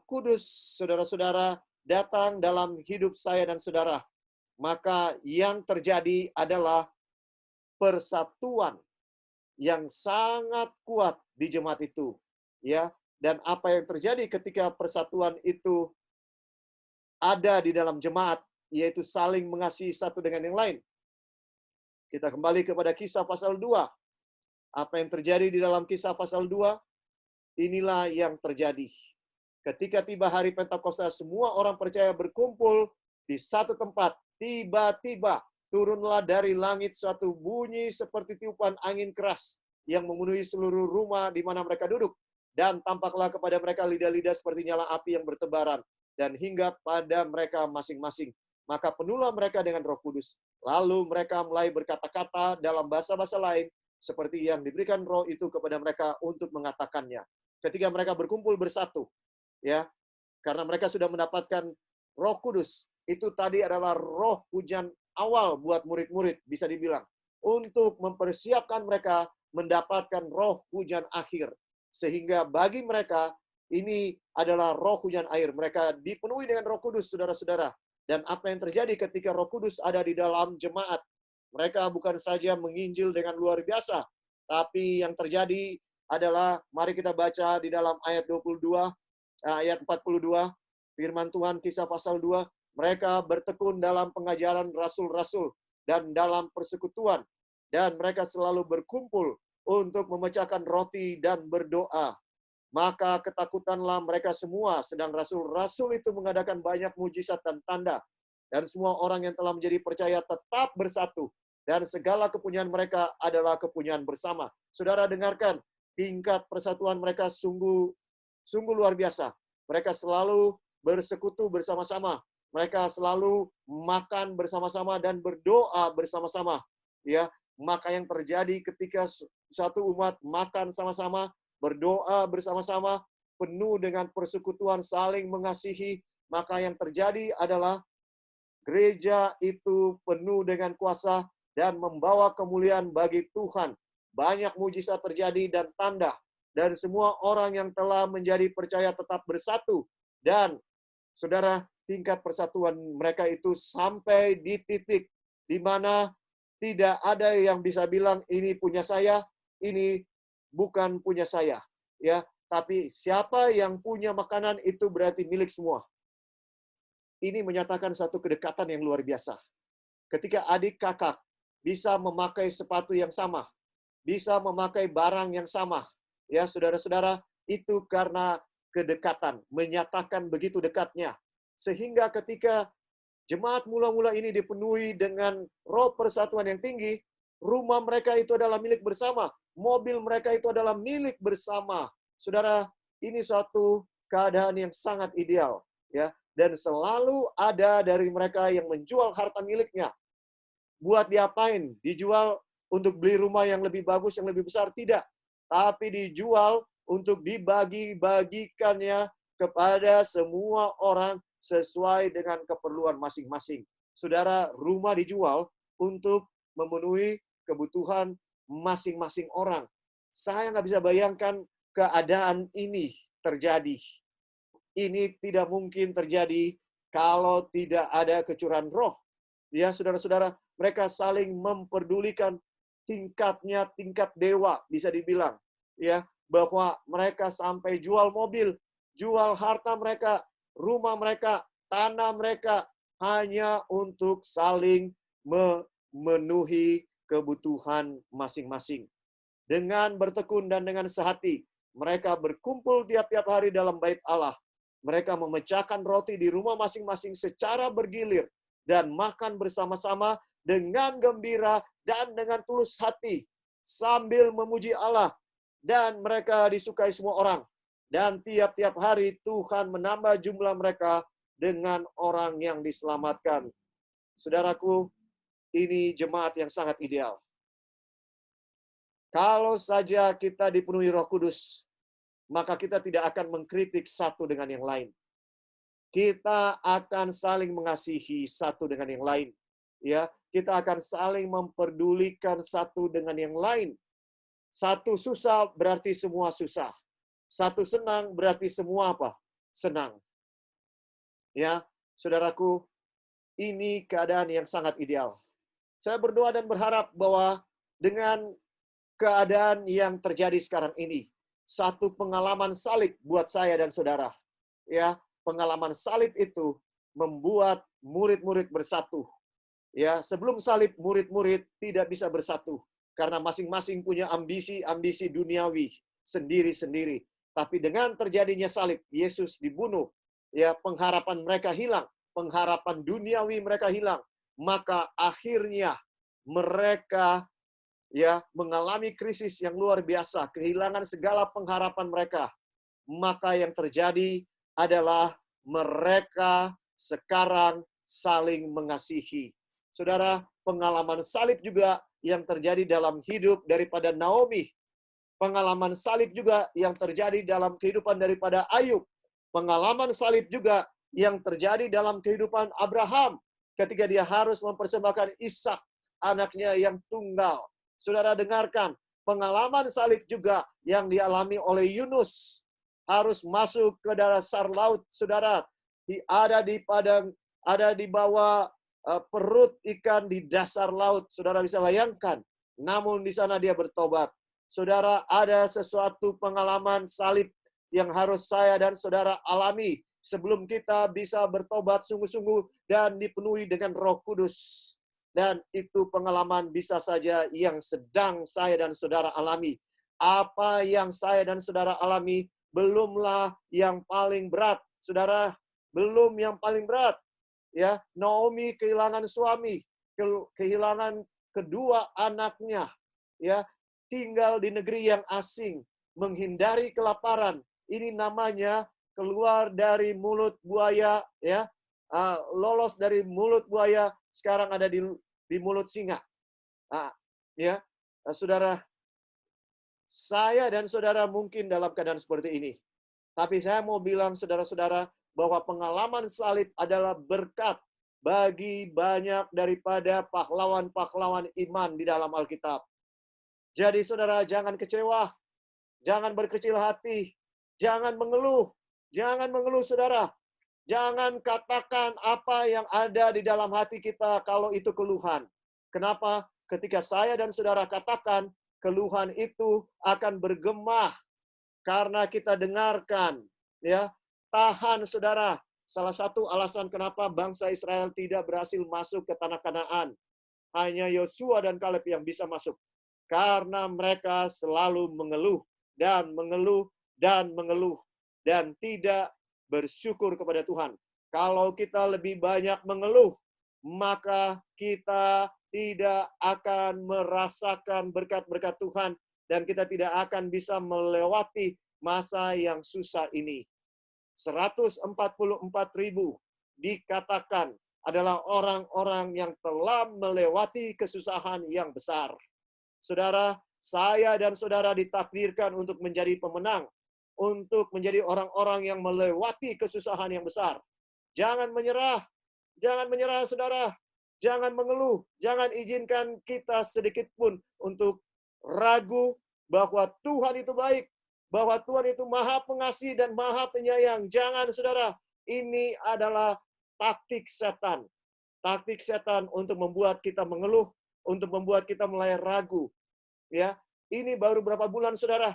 Kudus, saudara-saudara, datang dalam hidup saya dan saudara, maka yang terjadi adalah persatuan yang sangat kuat di jemaat itu, ya. Dan apa yang terjadi ketika persatuan itu ada di dalam jemaat, yaitu saling mengasihi satu dengan yang lain. Kita kembali kepada Kisah pasal 2. Apa yang terjadi di dalam Kisah pasal 2? Inilah yang terjadi. Ketika tiba hari Pentakosta, semua orang percaya berkumpul di satu tempat. Tiba-tiba turunlah dari langit suatu bunyi seperti tiupan angin keras yang memenuhi seluruh rumah di mana mereka duduk. Dan tampaklah kepada mereka lidah-lidah seperti nyala api yang bertebaran dan hingga pada mereka masing-masing. Maka penuhlah mereka dengan Roh Kudus. Lalu mereka mulai berkata-kata dalam bahasa-bahasa lain seperti yang diberikan Roh itu kepada mereka untuk mengatakannya. Ketika mereka berkumpul bersatu, ya, karena mereka sudah mendapatkan Roh Kudus, itu tadi adalah roh hujan awal buat murid-murid, bisa dibilang, untuk mempersiapkan mereka mendapatkan roh hujan akhir. Sehingga bagi mereka, ini adalah roh hujan air. Mereka dipenuhi dengan Roh Kudus, saudara-saudara. Dan apa yang terjadi ketika Roh Kudus ada di dalam jemaat? Mereka bukan saja menginjil dengan luar biasa, tapi yang terjadi adalah, mari kita baca di dalam ayat 22, ayat 42, firman Tuhan Kisah pasal 2, mereka bertekun dalam pengajaran rasul-rasul dan dalam persekutuan, dan mereka selalu berkumpul untuk memecahkan roti dan berdoa. Maka ketakutanlah mereka semua, sedang rasul-rasul itu mengadakan banyak mujizat dan tanda. Dan semua orang yang telah menjadi percaya tetap bersatu. Dan segala kepunyaan mereka adalah kepunyaan bersama. Saudara dengarkan, tingkat persatuan mereka sungguh luar biasa. Mereka selalu bersekutu bersama-sama. Mereka selalu makan bersama-sama dan berdoa bersama-sama. Ya, maka yang terjadi ketika satu umat makan sama-sama, berdoa bersama-sama, penuh dengan persekutuan saling mengasihi, maka yang terjadi adalah gereja itu penuh dengan kuasa dan membawa kemuliaan bagi Tuhan. Banyak mujizat terjadi dan tanda. Dan semua orang yang telah menjadi percaya tetap bersatu. Dan saudara, tingkat persatuan mereka itu sampai di titik di mana tidak ada yang bisa bilang ini punya saya, ini bukan punya saya, ya. Tapi siapa yang punya makanan itu berarti milik semua. Ini menyatakan satu kedekatan yang luar biasa. Ketika adik kakak bisa memakai sepatu yang sama, bisa memakai barang yang sama, ya saudara-saudara, itu karena kedekatan, menyatakan begitu dekatnya. Sehingga ketika jemaat mula-mula ini dipenuhi dengan roh persatuan yang tinggi, Rumah mereka itu adalah milik bersama. Mobil mereka itu adalah milik bersama. Saudara, ini suatu keadaan yang sangat ideal, ya. Dan selalu ada dari mereka yang menjual harta miliknya. Buat diapain? Dijual untuk beli rumah yang lebih bagus, yang lebih besar? Tidak. Tapi dijual untuk dibagi-bagikannya kepada semua orang sesuai dengan keperluan masing-masing. Saudara, rumah dijual untuk memenuhi kebutuhan masing-masing orang. Saya nggak bisa bayangkan keadaan ini terjadi. Ini tidak mungkin terjadi kalau tidak ada kecurahan roh. Ya, saudara-saudara, mereka saling memperdulikan tingkatnya tingkat dewa, bisa dibilang. Ya, bahwa mereka sampai jual mobil, jual harta mereka, rumah mereka, tanah mereka, hanya untuk saling memenuhi kebutuhan masing-masing. Dengan bertekun dan dengan sehati, mereka berkumpul tiap-tiap hari dalam bait Allah. Mereka memecahkan roti di rumah masing-masing secara bergilir dan makan bersama-sama dengan gembira dan dengan tulus hati sambil memuji Allah, dan mereka disukai semua orang. Dan tiap-tiap hari Tuhan menambah jumlah mereka dengan orang yang diselamatkan. Saudaraku, ini jemaat yang sangat ideal. Kalau saja kita dipenuhi Roh Kudus, maka kita tidak akan mengkritik satu dengan yang lain. Kita akan saling mengasihi satu dengan yang lain. Ya, kita akan saling memperdulikan satu dengan yang lain. Satu susah berarti semua susah. Satu senang berarti semua apa? Senang. Ya, saudaraku, ini keadaan yang sangat ideal. Saya berdoa dan berharap bahwa dengan keadaan yang terjadi sekarang ini, satu pengalaman salib buat saya dan saudara. Ya, pengalaman salib itu membuat murid-murid bersatu. Ya, sebelum salib murid-murid tidak bisa bersatu karena masing-masing punya ambisi duniawi sendiri-sendiri. Tapi dengan terjadinya salib, Yesus dibunuh, ya, pengharapan mereka hilang, pengharapan duniawi mereka hilang. Maka akhirnya mereka ya mengalami krisis yang luar biasa, kehilangan segala pengharapan mereka. Maka yang terjadi adalah mereka sekarang saling mengasihi. Saudara, pengalaman salib juga yang terjadi dalam hidup daripada Naomi. Pengalaman salib juga yang terjadi dalam kehidupan daripada Ayub. Pengalaman salib juga yang terjadi dalam kehidupan Abraham ketika dia harus mempersembahkan Ishak, anaknya yang tunggal. Saudara dengarkan, pengalaman salib juga yang dialami oleh Yunus, harus masuk ke dasar laut, saudara, ada di padang, ada di bawah perut ikan di dasar laut, saudara bisa bayangkan. Namun di sana dia bertobat. Saudara, ada sesuatu pengalaman salib yang harus saya dan saudara alami sebelum kita bisa bertobat sungguh-sungguh dan dipenuhi dengan Roh Kudus. Dan itu pengalaman bisa saja yang sedang saya dan saudara alami. Apa yang saya dan saudara alami belumlah yang paling berat. Saudara, belum yang paling berat. Ya, Naomi kehilangan suami, kehilangan kedua anaknya, ya, tinggal di negeri yang asing, menghindari kelaparan. Ini namanya keluar dari mulut buaya, ya, lolos dari mulut buaya, sekarang ada di mulut singa. Ya, saudara, saya dan saudara mungkin dalam keadaan seperti ini. Tapi saya mau bilang saudara-saudara bahwa pengalaman salib adalah berkat bagi banyak daripada pahlawan-pahlawan iman di dalam Alkitab. Jadi saudara, jangan kecewa, jangan berkecil hati, jangan mengeluh saudara. Jangan katakan apa yang ada di dalam hati kita kalau itu keluhan. Kenapa? Ketika saya dan saudara katakan, keluhan itu akan bergema karena kita dengarkan, ya. Tahan saudara. Salah satu alasan kenapa bangsa Israel tidak berhasil masuk ke tanah Kanaan, hanya Yosua dan Kaleb yang bisa masuk. Karena mereka selalu mengeluh dan mengeluh dan mengeluh dan tidak bersyukur kepada Tuhan. Kalau kita lebih banyak mengeluh, maka kita tidak akan merasakan berkat-berkat Tuhan, dan kita tidak akan bisa melewati masa yang susah ini. 144.000 dikatakan adalah orang-orang yang telah melewati kesusahan yang besar. Saudara, saya dan saudara ditakdirkan untuk menjadi pemenang, untuk menjadi orang-orang yang melewati kesusahan yang besar. Jangan menyerah saudara. Jangan mengeluh, jangan izinkan kita sedikit pun untuk ragu bahwa Tuhan itu baik, bahwa Tuhan itu Maha Pengasih dan Maha Penyayang. Jangan saudara, ini adalah taktik setan. Taktik setan untuk membuat kita mengeluh, untuk membuat kita mulai ragu. Ya, ini baru berapa bulan saudara?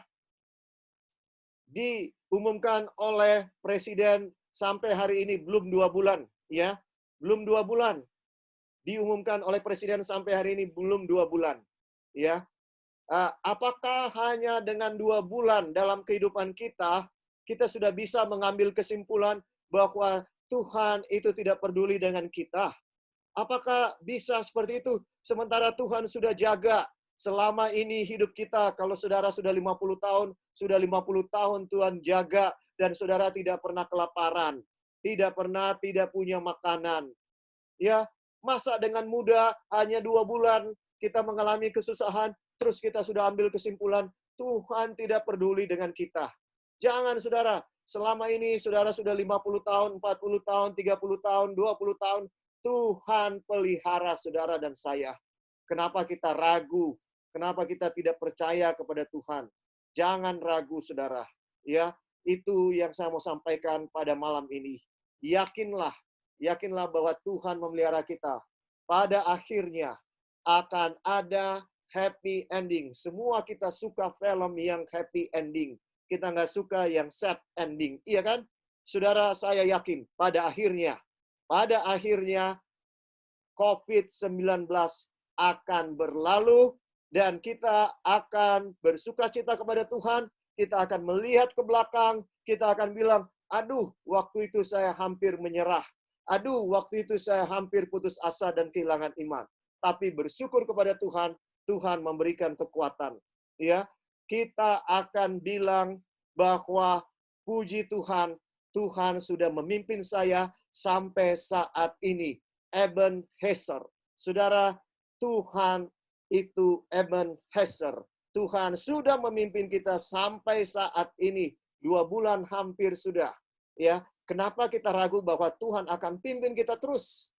Diumumkan oleh Presiden sampai hari ini belum 2 bulan, ya. Belum 2 bulan. Diumumkan oleh Presiden sampai hari ini belum 2 bulan. Ya, apakah hanya dengan 2 bulan dalam kehidupan kita, kita sudah bisa mengambil kesimpulan bahwa Tuhan itu tidak peduli dengan kita? Apakah bisa seperti itu? Sementara Tuhan sudah jaga selama ini hidup kita. Kalau saudara sudah 50 tahun, sudah 50 tahun Tuhan jaga, dan saudara tidak pernah kelaparan, tidak pernah tidak punya makanan. Ya, masa dengan mudah hanya 2 bulan kita mengalami kesusahan, terus kita sudah ambil kesimpulan, Tuhan tidak peduli dengan kita. Jangan saudara, selama ini saudara sudah 50 tahun, 40 tahun, 30 tahun, 20 tahun, Tuhan pelihara saudara dan saya. Kenapa kita ragu? Kenapa kita tidak percaya kepada Tuhan? Jangan ragu saudara. Ya, itu yang saya mau sampaikan pada malam ini. Yakinlah bahwa Tuhan memelihara kita. Pada akhirnya akan ada happy ending. Semua kita suka film yang happy ending. Kita nggak suka yang sad ending. Iya kan? Saudara, saya yakin pada akhirnya COVID-19 akan berlalu dan kita akan bersukacita kepada Tuhan. Kita akan melihat ke belakang. Kita akan bilang, aduh, waktu itu saya hampir menyerah. Aduh, waktu itu saya hampir putus asa dan kehilangan iman. Tapi bersyukur kepada Tuhan, Tuhan memberikan kekuatan. Ya, kita akan bilang bahwa puji Tuhan, Tuhan sudah memimpin saya sampai saat ini. Ebenezer. Saudara, Tuhan itu Ebenezer. Tuhan sudah memimpin kita sampai saat ini. 2 bulan hampir sudah. Ya, kenapa kita ragu bahwa Tuhan akan pimpin kita terus?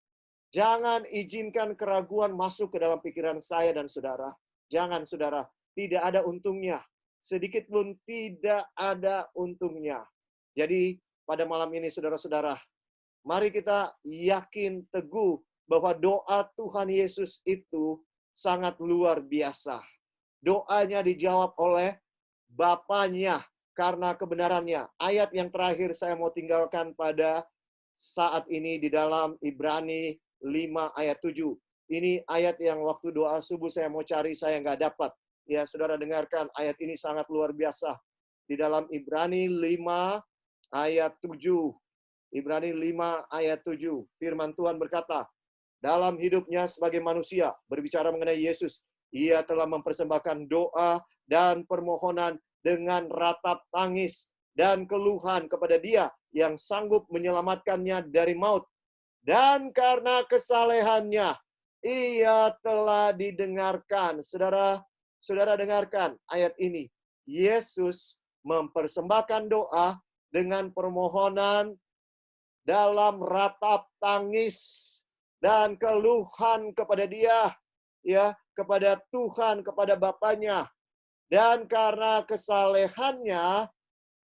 Jangan izinkan keraguan masuk ke dalam pikiran saya dan saudara. Jangan saudara, tidak ada untungnya. Sedikit pun tidak ada untungnya. Jadi pada malam ini saudara-saudara, mari kita yakin teguh bahwa doa Tuhan Yesus itu sangat luar biasa. Doanya dijawab oleh Bapanya karena kebenarannya. Ayat yang terakhir saya mau tinggalkan pada saat ini di dalam Ibrani 5 ayat 7. Ini ayat yang waktu doa subuh saya mau cari, saya nggak dapat. Ya, saudara dengarkan, ayat ini sangat luar biasa. Di dalam Ibrani 5 ayat 7. Ibrani 5 ayat 7. Firman Tuhan berkata, dalam hidupnya sebagai manusia, berbicara mengenai Yesus, ia telah mempersembahkan doa dan permohonan dengan ratap tangis dan keluhan kepada Dia yang sanggup menyelamatkannya dari maut. Dan karena kesalehannya, ia telah didengarkan. Saudara dengarkan ayat ini. Yesus mempersembahkan doa dengan permohonan dalam ratap tangis dan keluhan kepada Dia, ya, kepada Tuhan, kepada Bapanya. Dan karena kesalehannya,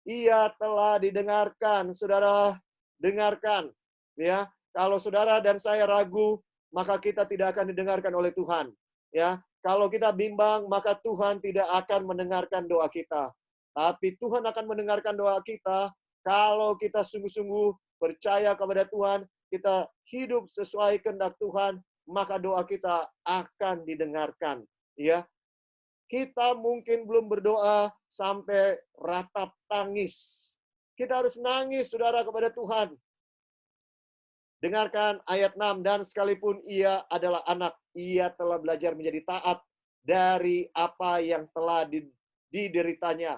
ia telah didengarkan. Saudara, dengarkan. Ya, kalau saudara dan saya ragu, maka kita tidak akan didengarkan oleh Tuhan. Ya, kalau kita bimbang, maka Tuhan tidak akan mendengarkan doa kita. Tapi Tuhan akan mendengarkan doa kita kalau kita sungguh-sungguh percaya kepada Tuhan, kita hidup sesuai kehendak Tuhan, maka doa kita akan didengarkan. Ya, kita mungkin belum berdoa sampai ratap tangis. Kita harus nangis, saudara, kepada Tuhan. Dengarkan ayat 6, dan sekalipun ia adalah anak, ia telah belajar menjadi taat dari apa yang telah dideritanya.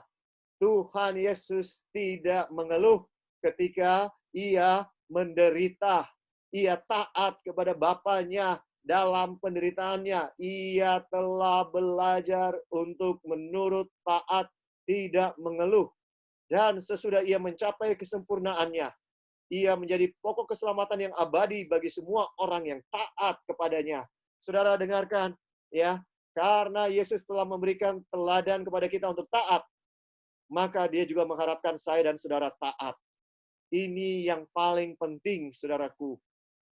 Tuhan Yesus tidak mengeluh ketika ia menderita. Ia taat kepada Bapanya dalam penderitaannya. Ia telah belajar untuk menurut taat, tidak mengeluh. Dan sesudah ia mencapai kesempurnaannya, ia menjadi pokok keselamatan yang abadi bagi semua orang yang taat kepadanya. Saudara dengarkan, ya, karena Yesus telah memberikan teladan kepada kita untuk taat, maka dia juga mengharapkan saya dan saudara taat. Ini yang paling penting, saudaraku.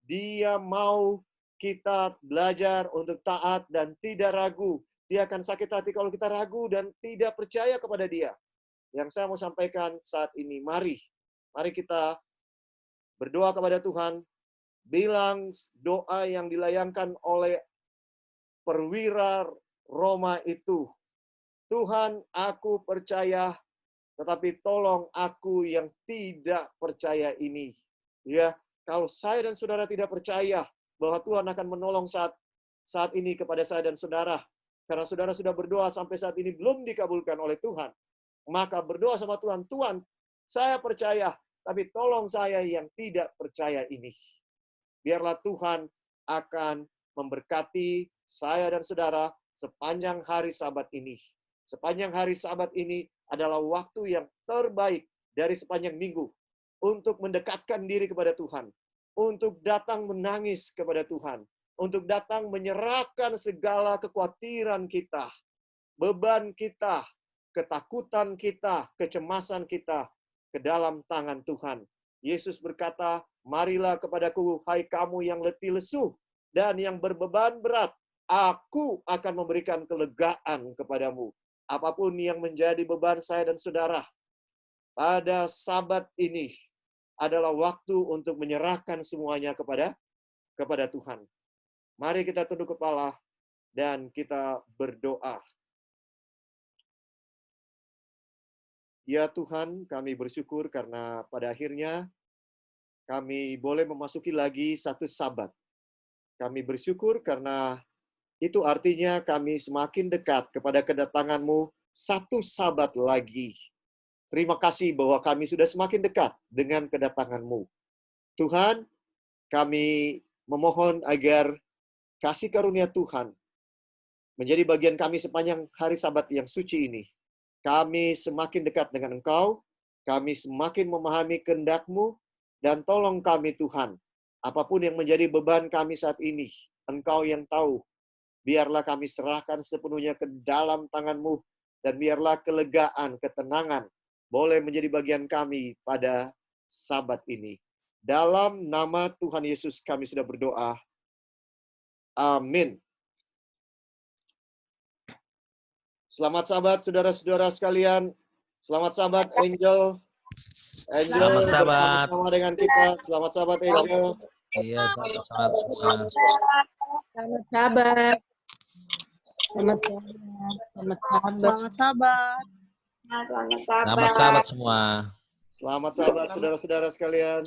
Dia mau kita belajar untuk taat dan tidak ragu. Dia akan sakit hati kalau kita ragu dan tidak percaya kepada dia. Yang saya mau sampaikan saat ini, mari kita berdoa kepada Tuhan, bilang doa yang dilayangkan oleh perwira Roma itu. Tuhan, aku percaya, tetapi tolong aku yang tidak percaya ini. Ya, kalau saya dan saudara tidak percaya bahwa Tuhan akan menolong saat ini kepada saya dan saudara, karena saudara sudah berdoa sampai saat ini belum dikabulkan oleh Tuhan, maka berdoa sama Tuhan, Tuhan, saya percaya, tapi tolong saya yang tidak percaya ini. Biarlah Tuhan akan memberkati saya dan saudara sepanjang hari Sabat ini. Sepanjang hari Sabat ini adalah waktu yang terbaik dari sepanjang minggu untuk mendekatkan diri kepada Tuhan, untuk datang menangis kepada Tuhan, untuk datang menyerahkan segala kekhawatiran kita, beban kita, ketakutan kita, kecemasan kita ke dalam tangan Tuhan. Yesus berkata, marilah kepadaku, hai kamu yang letih lesu dan yang berbeban berat, aku akan memberikan kelegaan kepadamu. Apapun yang menjadi beban saya dan saudara, pada Sabat ini adalah waktu untuk menyerahkan semuanya kepada Tuhan. Mari kita tunduk kepala dan kita berdoa. Ya Tuhan, kami bersyukur karena pada akhirnya kami boleh memasuki lagi satu Sabat. Kami bersyukur karena itu artinya kami semakin dekat kepada kedatangan-Mu satu Sabat lagi. Terima kasih bahwa kami sudah semakin dekat dengan kedatangan-Mu. Tuhan, kami memohon agar kasih karunia Tuhan menjadi bagian kami sepanjang hari Sabat yang suci ini. Kami semakin dekat dengan Engkau, kami semakin memahami kehendak-Mu, dan tolong kami Tuhan, apapun yang menjadi beban kami saat ini, Engkau yang tahu. Biarlah kami serahkan sepenuhnya ke dalam tangan-Mu, dan biarlah kelegaan, ketenangan, boleh menjadi bagian kami pada Sabat ini. Dalam nama Tuhan Yesus kami sudah berdoa. Amin. Selamat Sabat, saudara-saudara sekalian. Selamat Sabat, Angel. Angel Selamat Sabat. bersama dengan kita. Selamat Sabat, Angel. Iya, selamat Sabat semua. Selamat Sabat. Selamat Sabat. Selamat Sabat. Selamat Sabat semua. Selamat Sabat, saudara-saudara sekalian.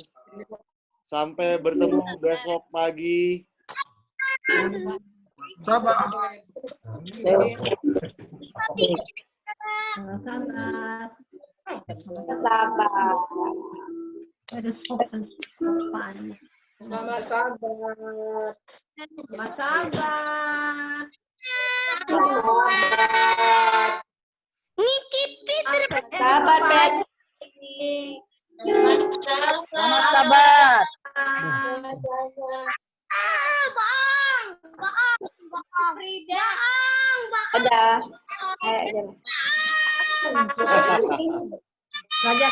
Sampai bertemu besok pagi. Sabat. Sabat. Ada sopan. Selamat Sabat. Selamat Sabat. Sabat, Ben. Selamat Sabat. Ada. Belajar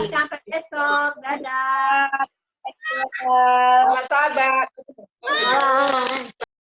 sampai besok. Dadah. Selamat Sabat.